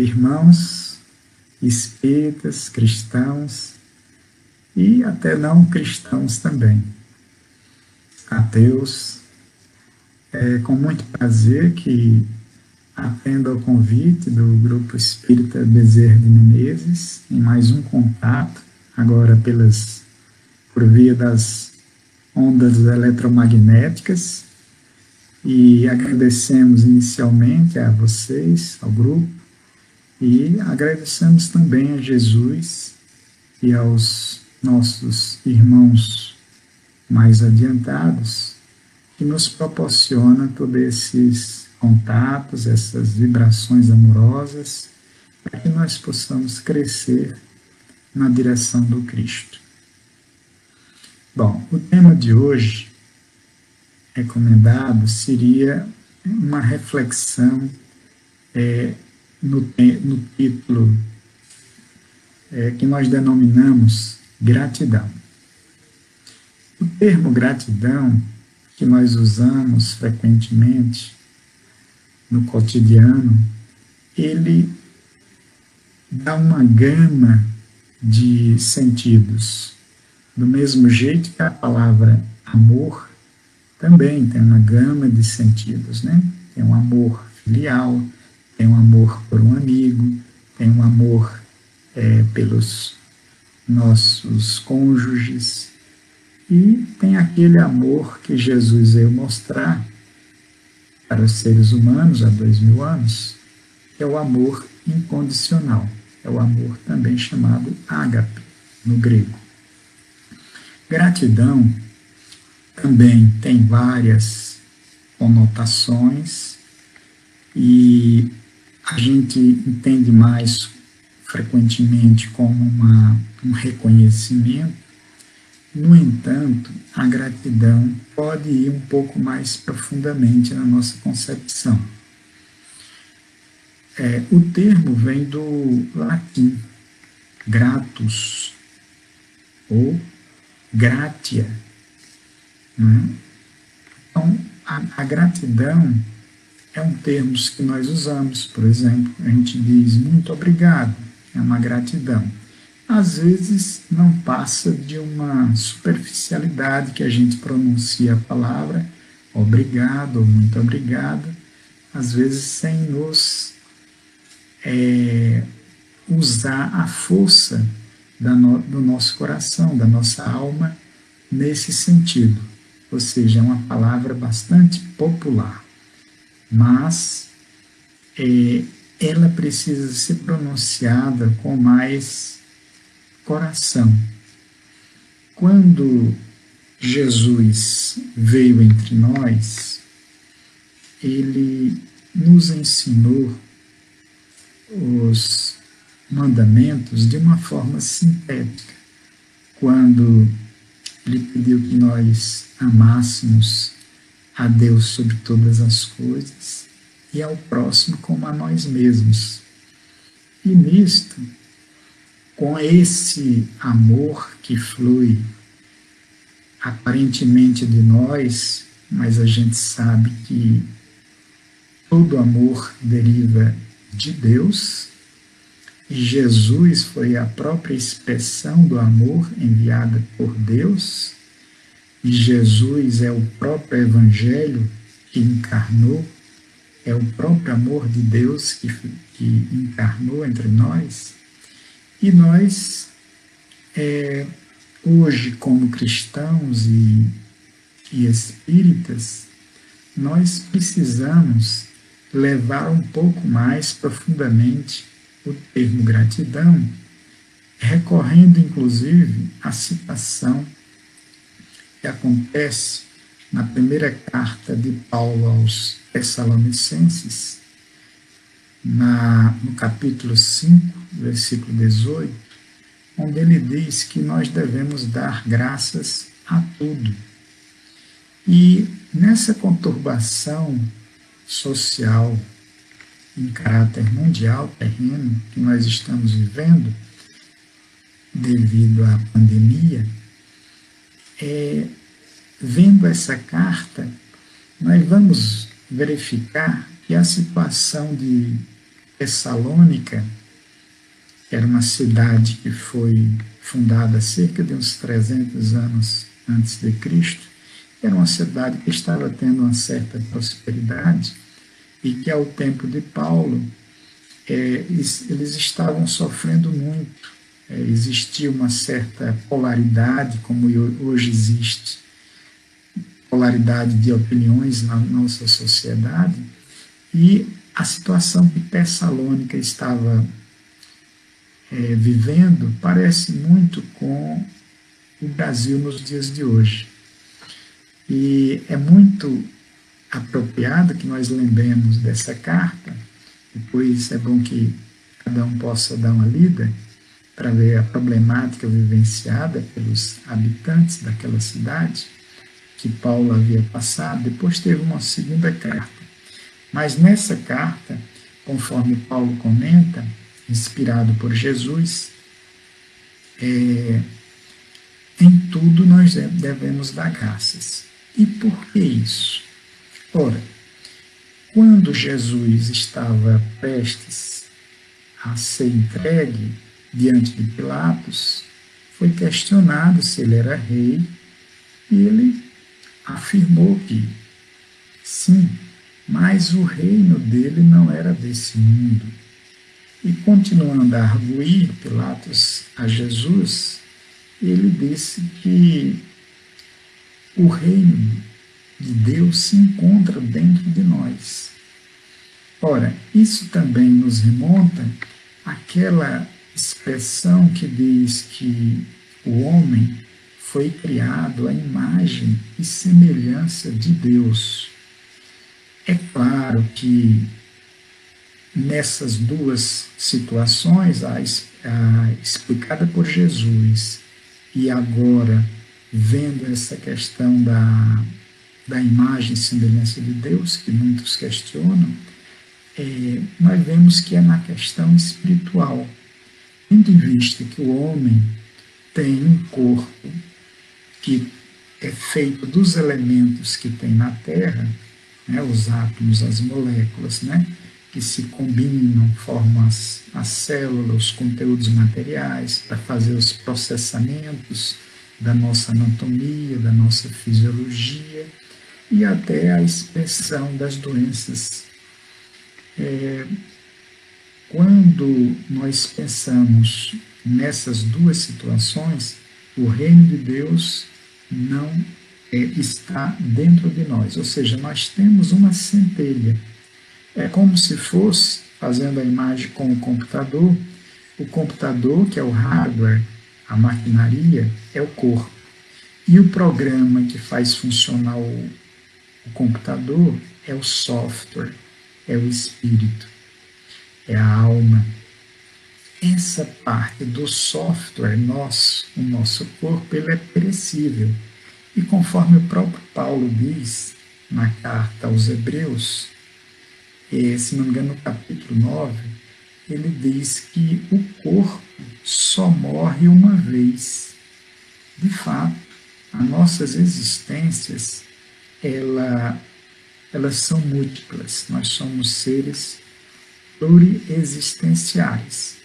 irmãos espíritas, cristãos e até não cristãos também, ateus. É com muito prazer que atendo ao convite do Grupo Espírita Bezerra de Menezes em mais um contato, agora por via das ondas eletromagnéticas, e agradecemos inicialmente a vocês, ao grupo, e agradecemos também a Jesus e aos nossos irmãos mais adiantados, que nos proporciona todos esses contatos, essas vibrações amorosas, para que nós possamos crescer na direção do Cristo. Bom, o tema de hoje recomendado seria uma reflexão no título que nós denominamos gratidão. O termo gratidão, que nós usamos frequentemente no cotidiano, ele dá uma gama de sentidos. Do mesmo jeito que a palavra amor também tem uma gama de sentidos, né? Tem um amor filial, tem um amor por um amigo, tem um amor pelos nossos cônjuges, e tem aquele amor que Jesus veio mostrar para os seres humanos há 2000 anos, que é o amor incondicional. É o amor também chamado ágape, no grego. Gratidão também tem várias conotações e a gente entende mais frequentemente como um reconhecimento. No entanto, a gratidão pode ir um pouco mais profundamente na nossa concepção. O termo vem do latim, gratus, ou gratia. Né? Então, a gratidão é um termo que nós usamos. Por exemplo, a gente diz muito obrigado, é uma gratidão. Às vezes não passa de uma superficialidade que a gente pronuncia a palavra obrigado ou muito obrigado, às vezes sem nos usar a força do nosso coração, da nossa alma, nesse sentido. Ou seja, é uma palavra bastante popular, mas ela precisa ser pronunciada com mais coração. Quando Jesus veio entre nós, ele nos ensinou os mandamentos de uma forma sintética. Quando ele pediu que nós amássemos a Deus sobre todas as coisas e ao próximo como a nós mesmos. E nisto, com esse amor que flui aparentemente de nós, mas a gente sabe que todo amor deriva de Deus, e Jesus foi a própria expressão do amor enviada por Deus, e Jesus é o próprio Evangelho que encarnou, é o próprio amor de Deus que encarnou entre nós. E nós, hoje, como cristãos e espíritas, nós precisamos levar um pouco mais profundamente o termo gratidão, recorrendo inclusive à citação que acontece na primeira carta de Paulo aos Tessalonicenses, no capítulo 5, versículo 18, onde ele diz que nós devemos dar graças a tudo. E nessa conturbação social em caráter mundial, terreno, que nós estamos vivendo devido à pandemia, vendo essa carta, nós vamos verificar que a situação de Tessalônica era uma cidade que foi fundada cerca de uns 300 anos antes de Cristo. Era uma cidade que estava tendo uma certa prosperidade e que, ao tempo de Paulo, eles estavam sofrendo muito. Existia uma certa polaridade, como hoje existe, polaridade de opiniões na nossa sociedade, e a situação que Tessalônica estava vivendo parece muito com o Brasil nos dias de hoje. E é muito apropriado que nós lembremos dessa carta, depois é bom que cada um possa dar uma lida para ver a problemática vivenciada pelos habitantes daquela cidade que Paulo havia passado. Depois teve uma segunda carta. Mas nessa carta, conforme Paulo comenta, inspirado por Jesus, em tudo nós devemos dar graças. E por que isso? Ora, quando Jesus estava prestes a ser entregue diante de Pilatos, foi questionado se ele era rei, e ele afirmou que sim, mas o reino dele não era desse mundo. E continuando a arguir Pilatos a Jesus, ele disse que o reino de Deus se encontra dentro de nós. Ora, isso também nos remonta àquela expressão que diz que o homem foi criado à imagem e semelhança de Deus. É claro que nessas duas situações, a explicada por Jesus e agora vendo essa questão da imagem e semelhança de Deus, que muitos questionam, nós vemos que é na questão espiritual, tendo em vista que o homem tem um corpo que é feito dos elementos que tem na Terra, né, os átomos, as moléculas, né, que se combinam, formam as células, os conteúdos materiais para fazer os processamentos da nossa anatomia, da nossa fisiologia e até a expressão das doenças. Quando nós pensamos nessas duas situações, o reino de Deus não está dentro de nós, ou seja, nós temos uma centelha. É como se fosse, fazendo a imagem com o computador, que é o hardware, a maquinaria, é o corpo. E o programa que faz funcionar o computador é o software, é o espírito, é a alma. Essa parte do software nosso, o nosso corpo, ele é perecível. E conforme o próprio Paulo diz na carta aos Hebreus, se não me engano, no capítulo 9, ele diz que o corpo só morre uma vez. De fato, as nossas existências, elas são múltiplas. Nós somos seres pluriexistenciais.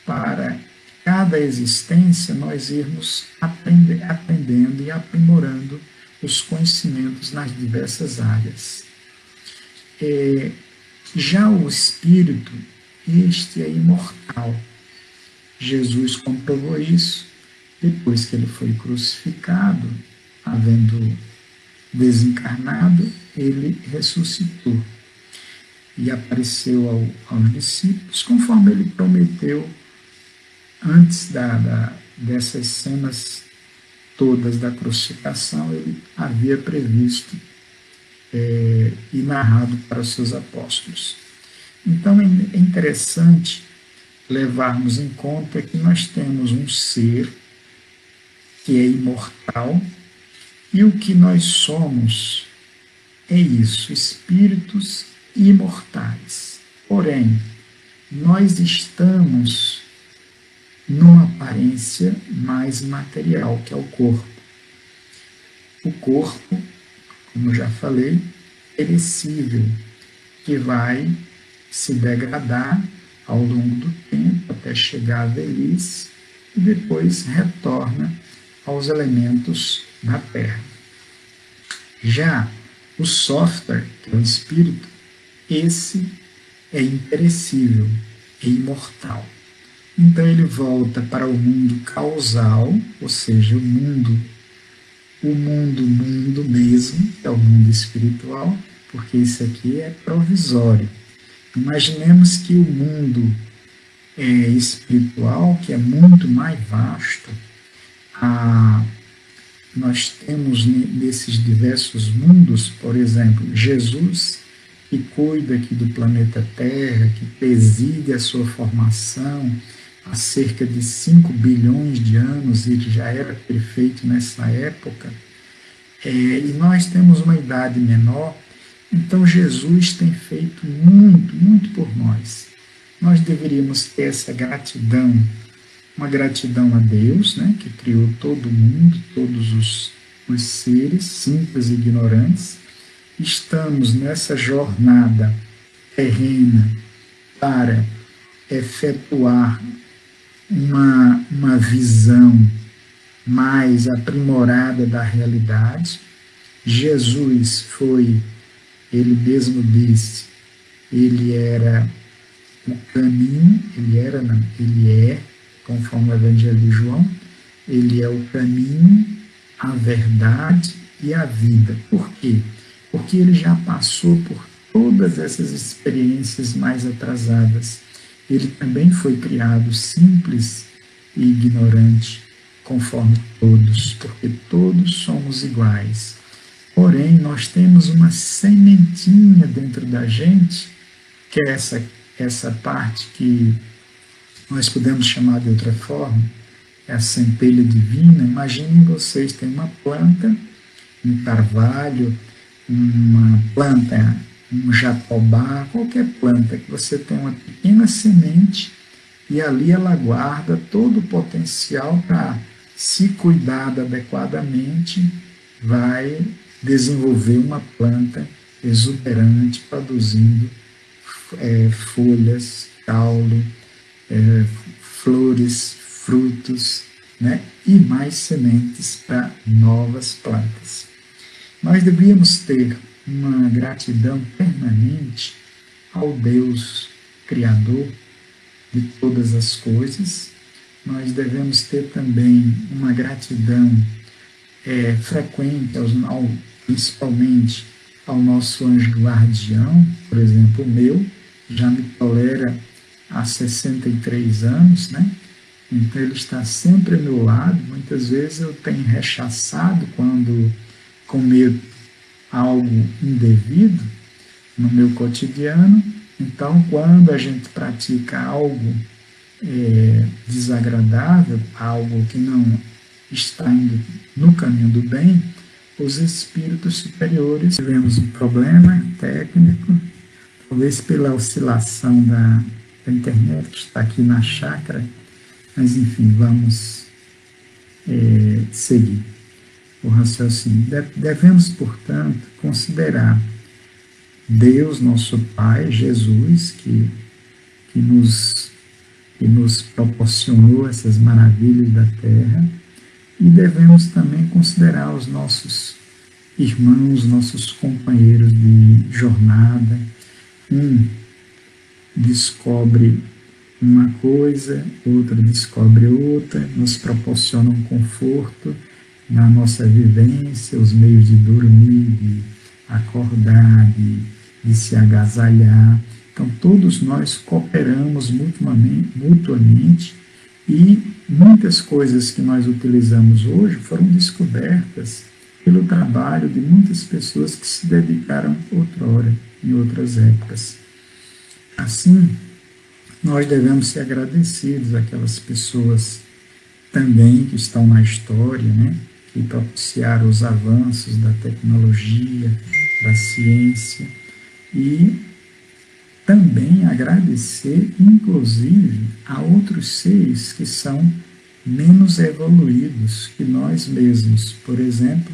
Para cada existência, nós irmos aprendendo e aprimorando os conhecimentos nas diversas áreas. Já o espírito, este é imortal. Jesus comprovou isso depois que ele foi crucificado, havendo desencarnado, ele ressuscitou e apareceu aos discípulos, conforme ele prometeu antes dessas cenas todas da crucificação. Ele havia previsto e narrado para os seus apóstolos. Então é interessante levarmos em conta que nós temos um ser que é imortal, e o que nós somos é isso, espíritos imortais. Porém, nós estamos numa aparência mais material, que é o corpo. O corpo, como já falei, perecível, que vai se degradar ao longo do tempo até chegar à velhice e depois retorna aos elementos da Terra. Já o software, que é o espírito, esse é imperecível, é imortal. Então ele volta para o mundo causal, ou seja, o mundo mesmo, que é o mundo espiritual, porque isso aqui é provisório. Imaginemos que o mundo espiritual, que é muito mais vasto, nós temos nesses diversos mundos, por exemplo, Jesus, que cuida aqui do planeta Terra, que preside a sua formação há cerca de 5 bilhões de anos, ele já era perfeito nessa época, e nós temos uma idade menor, então Jesus tem feito muito, muito por nós. Nós deveríamos ter essa gratidão, uma gratidão a Deus, né, que criou todo mundo, todos os seres, simples e ignorantes. Estamos nessa jornada terrena para efetuar uma visão mais aprimorada da realidade. Jesus foi, ele mesmo disse, ele era o caminho, ele é, conforme o Evangelho de João, ele é o caminho, a verdade e a vida. Por quê? Porque ele já passou por todas essas experiências mais atrasadas. Ele também foi criado simples e ignorante, conforme todos, porque todos somos iguais. Porém, nós temos uma sementinha dentro da gente, que é essa parte que nós podemos chamar de outra forma, é a centelha divina. Imaginem vocês, tem uma planta, um carvalho, uma planta, um jatobá, qualquer planta, que você tem uma pequena semente e ali ela guarda todo o potencial para, se cuidada adequadamente, vai desenvolver uma planta exuberante, produzindo folhas, caule, flores, frutos, né? E mais sementes para novas plantas. Nós devíamos ter uma gratidão permanente ao Deus Criador de todas as coisas. Nós devemos ter também uma gratidão frequente, principalmente ao nosso anjo guardião. Por exemplo, o meu já me tolera há 63 anos, né? Então ele está sempre ao meu lado. Muitas vezes eu tenho rechaçado quando cometo algo indevido no meu cotidiano. Então, quando a gente pratica algo desagradável, algo que não está indo no caminho do bem, os espíritos superiores, tivemos um problema técnico, talvez pela oscilação da internet que está aqui na chácara, mas enfim, vamos seguir o raciocínio. Devemos, portanto, considerar Deus, nosso Pai, Jesus, que nos proporcionou essas maravilhas da terra, e devemos também considerar os nossos irmãos, nossos companheiros de jornada. Um descobre uma coisa, outro descobre outra, nos proporciona um conforto na nossa vivência, os meios de dormir, de acordar, de se agasalhar. Então, todos nós cooperamos mutuamente, e muitas coisas que nós utilizamos hoje foram descobertas pelo trabalho de muitas pessoas que se dedicaram outrora, em outras épocas. Assim, nós devemos ser agradecidos àquelas pessoas também que estão na história, né? Que propiciaram os avanços da tecnologia, da ciência, e também agradecer, inclusive, a outros seres que são menos evoluídos que nós mesmos. Por exemplo,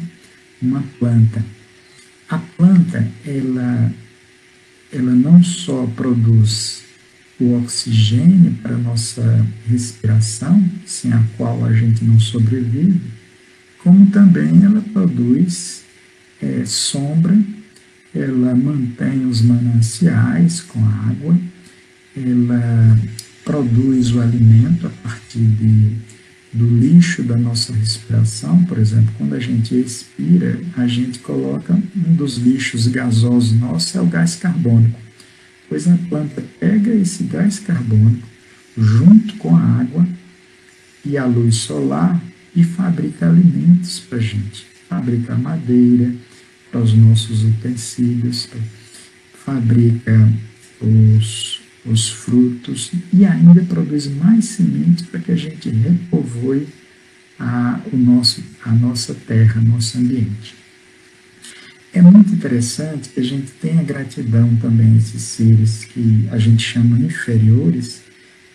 uma planta. A planta, ela não só produz o oxigênio para a nossa respiração, sem a qual a gente não sobrevive, como também ela produz sombra, ela mantém os mananciais com água, ela produz o alimento a partir do lixo da nossa respiração. Por exemplo, quando a gente expira, a gente coloca um dos lixos gasosos nossos, é o gás carbônico. Pois a planta pega esse gás carbônico junto com a água e a luz solar e fabrica alimentos para a gente. Fabrica madeira para os nossos utensílios, fabrica os frutos e ainda produz mais sementes para que a gente repovoe a nossa terra, nosso ambiente. É muito interessante que a gente tenha gratidão também a esses seres que a gente chama inferiores,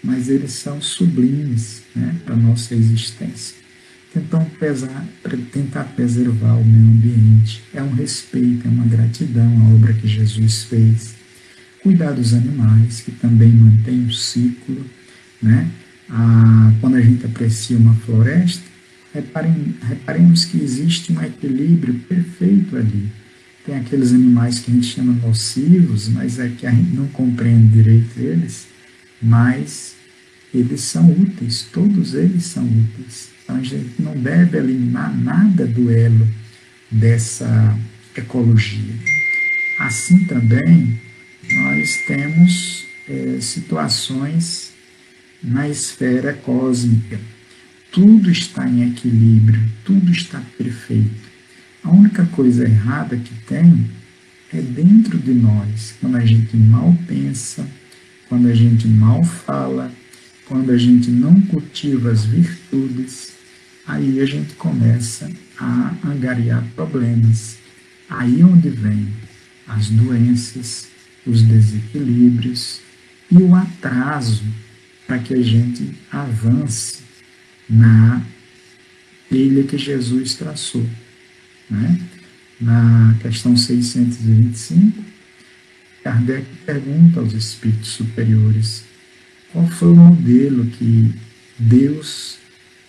mas eles são sublimes, né, para a nossa existência. Então, tentar preservar o meio ambiente é um respeito, é uma gratidão à obra que Jesus fez. Cuidar dos animais, que também mantém um ciclo, né? Quando a gente aprecia uma floresta, reparemos que existe um equilíbrio perfeito ali. Tem aqueles animais que a gente chama nocivos, mas é que a gente não compreende direito eles, mas eles são úteis, todos eles são úteis. Então a gente não deve eliminar nada do elo dessa ecologia. Assim também, nós temos situações na esfera cósmica. Tudo está em equilíbrio, tudo está perfeito. A única coisa errada que tem é dentro de nós, quando a gente mal pensa, quando a gente mal fala, quando a gente não cultiva as virtudes, aí a gente começa a angariar problemas. Aí onde vem as doenças, os desequilíbrios e o atraso para que a gente avance na trilha que Jesus traçou. Né? Na questão 625, Kardec pergunta aos espíritos superiores qual foi o modelo que Deus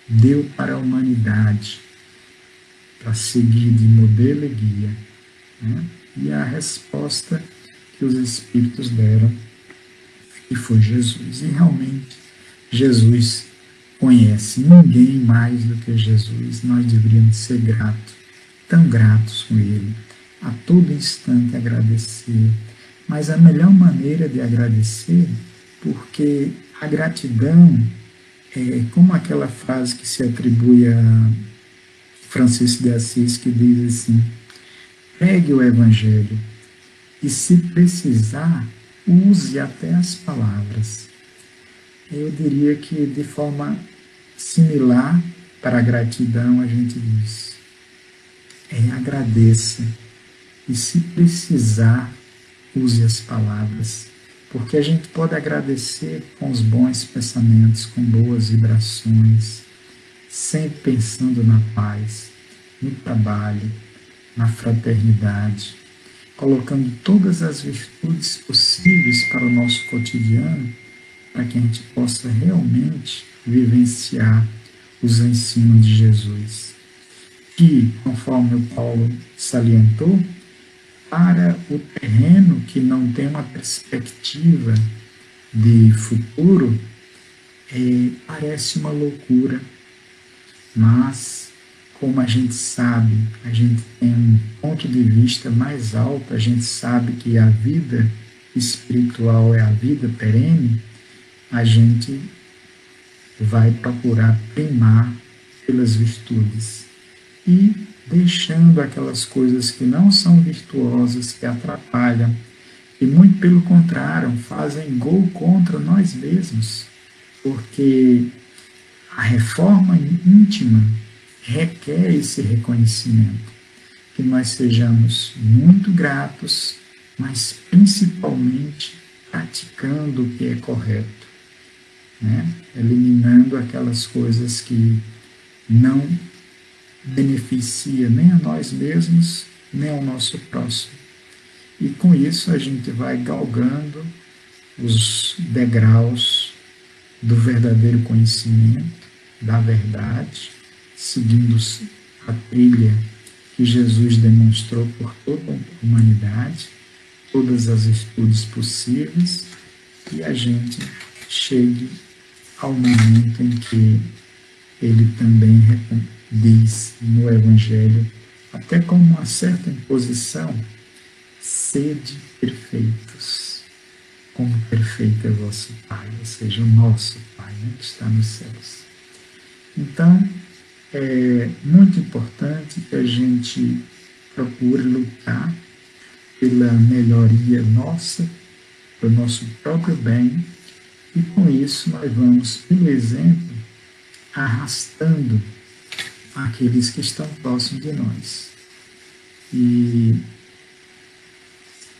deu para a humanidade para seguir de modelo e guia. Né? E a resposta que os espíritos deram e foi Jesus. E realmente Jesus conhece ninguém mais do que Jesus. Nós deveríamos ser gratos, tão gratos com Ele, a todo instante agradecer. Mas a melhor maneira de agradecer, porque a gratidão é como aquela frase que se atribui a Francisco de Assis, que diz assim: pegue o Evangelho e, se precisar, use até as palavras. Eu diria que, de forma similar, para a gratidão, a gente diz: agradeça e, se precisar, use as palavras. Porque a gente pode agradecer com os bons pensamentos, com boas vibrações, sempre pensando na paz, no trabalho, na fraternidade, colocando todas as virtudes possíveis para o nosso cotidiano, para que a gente possa realmente vivenciar os ensinos de Jesus. Que, conforme o Paulo salientou, para o terreno que não tem uma perspectiva de futuro, parece uma loucura, mas, como a gente sabe, a gente tem um ponto de vista mais alto, a gente sabe que a vida espiritual é a vida perene, a gente vai procurar primar pelas virtudes e deixando aquelas coisas que não são virtuosas, que atrapalham, e muito pelo contrário, fazem gol contra nós mesmos, porque a reforma íntima requer esse reconhecimento, que nós sejamos muito gratos, mas principalmente praticando o que é correto, né? Eliminando aquelas coisas que não beneficia nem a nós mesmos, nem ao nosso próximo. E com isso a gente vai galgando os degraus do verdadeiro conhecimento, da verdade, seguindo a trilha que Jesus demonstrou por toda a humanidade, todas as virtudes possíveis, e a gente chegue ao momento em que ele também diz no Evangelho, até com uma certa imposição, sede perfeitos, como perfeito é vosso Pai, ou seja, o nosso Pai, né, que está nos céus. Então, é muito importante que a gente procure lutar pela melhoria nossa, pelo nosso próprio bem, e com isso nós vamos, pelo exemplo, arrastando aqueles que estão próximos de nós. E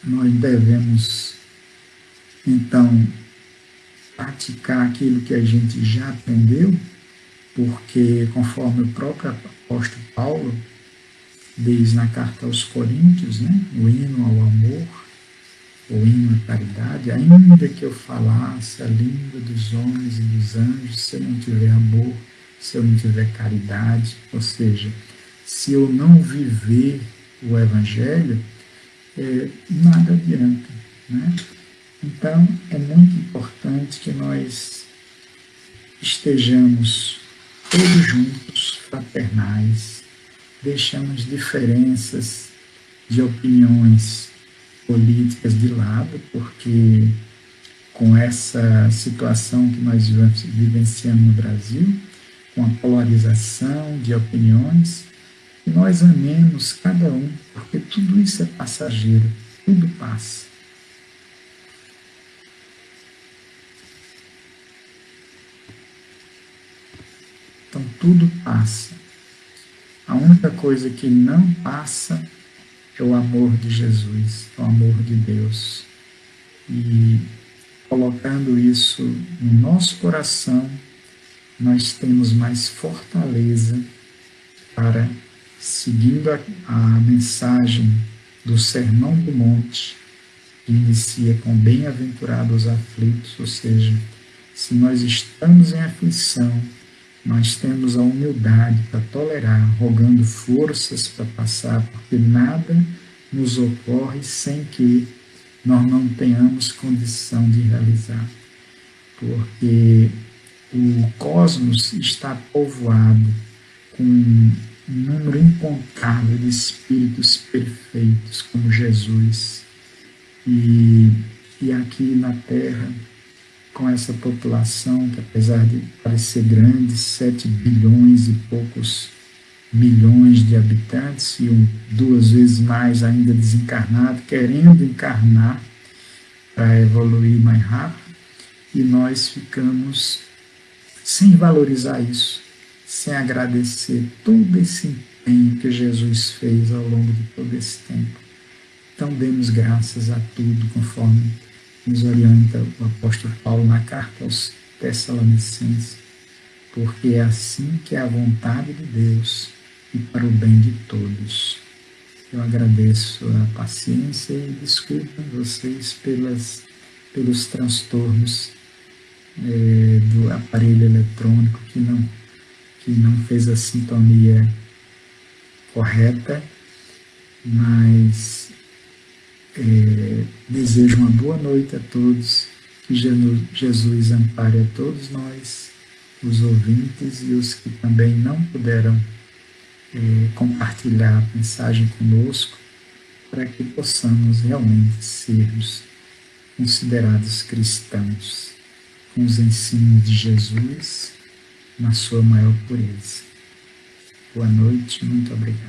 nós devemos, então, praticar aquilo que a gente já aprendeu, porque, conforme o próprio apóstolo Paulo diz na carta aos Coríntios, né, o hino ao amor, o hino à caridade, ainda que eu falasse a língua dos homens e dos anjos, se eu não tiver amor, se eu não tiver caridade, ou seja, se eu não viver o Evangelho, nada adianta, né? Então, é muito importante que nós estejamos todos juntos, fraternais, deixamos diferenças de opiniões políticas de lado, porque com essa situação que nós vivenciamos no Brasil, com a polarização de opiniões, que nós amemos cada um, porque tudo isso é passageiro, tudo passa. Então tudo passa. A única coisa que não passa é o amor de Jesus, o amor de Deus. E colocando isso no nosso coração, nós temos mais fortaleza para, seguindo a mensagem do Sermão do Monte, que inicia com bem-aventurados os aflitos, ou seja, se nós estamos em aflição, nós temos a humildade para tolerar, rogando forças para passar, porque nada nos ocorre sem que nós não tenhamos condição de realizar. Porque o cosmos está povoado com um número incontável de espíritos perfeitos, como Jesus. E aqui na Terra, com essa população que, apesar de parecer grande, 7 bilhões e poucos milhões de habitantes, e 2 vezes mais ainda desencarnado, querendo encarnar para evoluir mais rápido, e nós ficamos sem valorizar isso, sem agradecer todo esse empenho que Jesus fez ao longo de todo esse tempo. Então demos graças a tudo, conforme nos orienta o apóstolo Paulo na carta aos Tessalonicenses, porque é assim que é a vontade de Deus e para o bem de todos. Eu agradeço a paciência e desculpem vocês pelos transtornos do aparelho eletrônico que não fez a sintonia correta, mas desejo uma boa noite a todos, que Jesus ampare a todos nós, os ouvintes e os que também não puderam compartilhar a mensagem conosco, para que possamos realmente sermos considerados cristãos, com os ensinos de Jesus na sua maior pureza. Boa noite, muito obrigado.